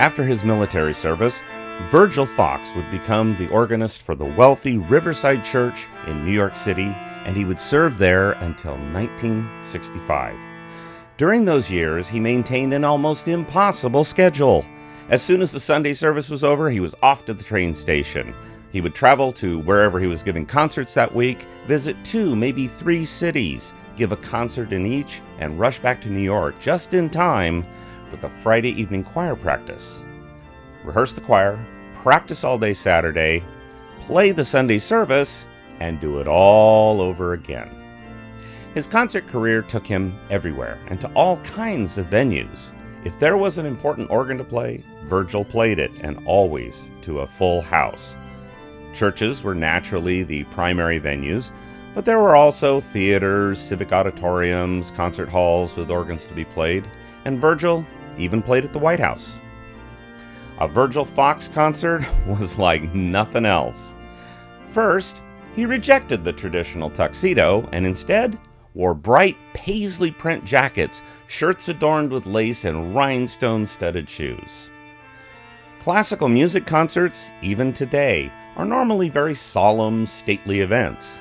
After his military service, Virgil Fox would become the organist for the wealthy Riverside Church in New York City, and he would serve there until 1965. During those years, he maintained an almost impossible schedule. As soon as the Sunday service was over, he was off to the train station. He would travel to wherever he was giving concerts that week, visit 2, maybe 3 cities, give a concert in each, and rush back to New York just in time for the Friday evening choir practice. Rehearse the choir, practice all day Saturday, play the Sunday service, and do it all over again. His concert career took him everywhere and to all kinds of venues. If there was an important organ to play, Virgil played it, and always to a full house. Churches were naturally the primary venues, but there were also theaters, civic auditoriums, concert halls with organs to be played, and Virgil even played at the White House. A Virgil Fox concert was like nothing else. First, he rejected the traditional tuxedo and instead wore bright paisley print jackets, shirts adorned with lace, and rhinestone-studded shoes. Classical music concerts, even today, are normally very solemn, stately events.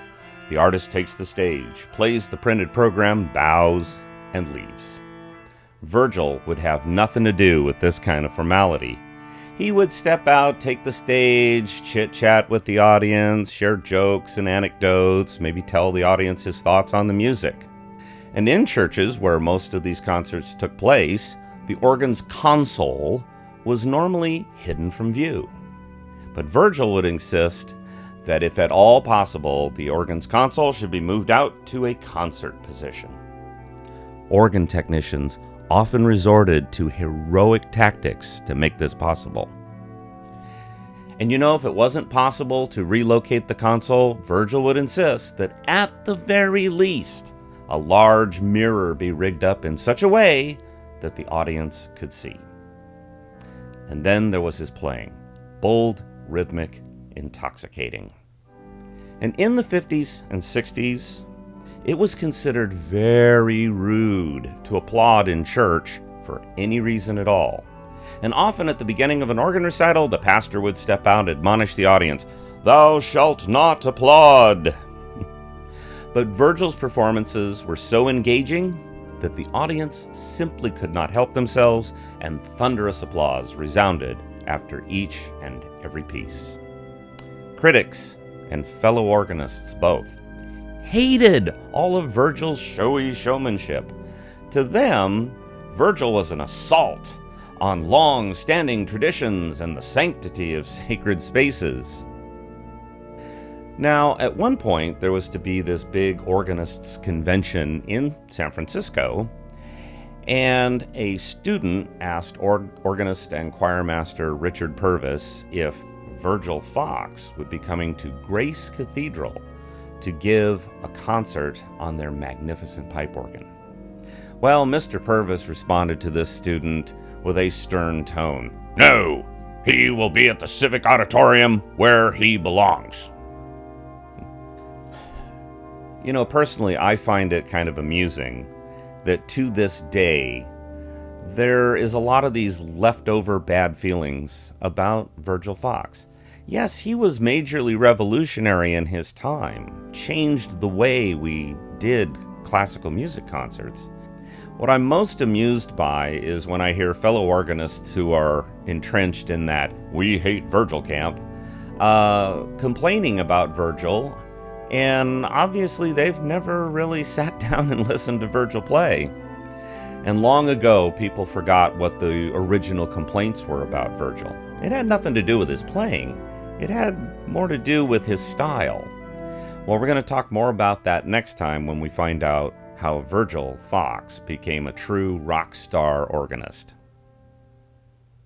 The artist takes the stage, plays the printed program, bows, and leaves. Virgil would have nothing to do with this kind of formality. He would step out, take the stage, chit-chat with the audience, share jokes and anecdotes, maybe tell the audience his thoughts on the music. And in churches where most of these concerts took place, the organ's console was normally hidden from view. But Virgil would insist that if at all possible, the organ's console should be moved out to a concert position. Organ technicians often resorted to heroic tactics to make this possible. And if it wasn't possible to relocate the console, Virgil would insist that at the very least, a large mirror be rigged up in such a way that the audience could see. And then there was his playing, bold, rhythmic, intoxicating. And in the 50s and 60s, it was considered very rude to applaud in church for any reason at all. And often at the beginning of an organ recital, the pastor would step out and admonish the audience, "Thou shalt not applaud." But Virgil's performances were so engaging that the audience simply could not help themselves, and thunderous applause resounded after each and every piece. Critics and fellow organists both hated all of Virgil's showy showmanship. To them, Virgil was an assault on long-standing traditions and the sanctity of sacred spaces. Now, at one point, there was to be this big organists' convention in San Francisco, and a student asked organist and choirmaster Richard Purvis if Virgil Fox would be coming to Grace Cathedral to give a concert on their magnificent pipe organ. Well, Mr. Purvis responded to this student with a stern tone. "No, he will be at the Civic Auditorium where he belongs." Personally, I find it kind of amusing that to this day, there is a lot of these leftover bad feelings about Virgil Fox. Yes, he was majorly revolutionary in his time, changed the way we did classical music concerts. What I'm most amused by is when I hear fellow organists who are entrenched in that "we hate Virgil" camp, complaining about Virgil, and obviously they've never really sat down and listened to Virgil play. And long ago, people forgot what the original complaints were about Virgil. It had nothing to do with his playing. It had more to do with his style. Well, we're going to talk more about that next time when we find out how Virgil Fox became a true rock star organist.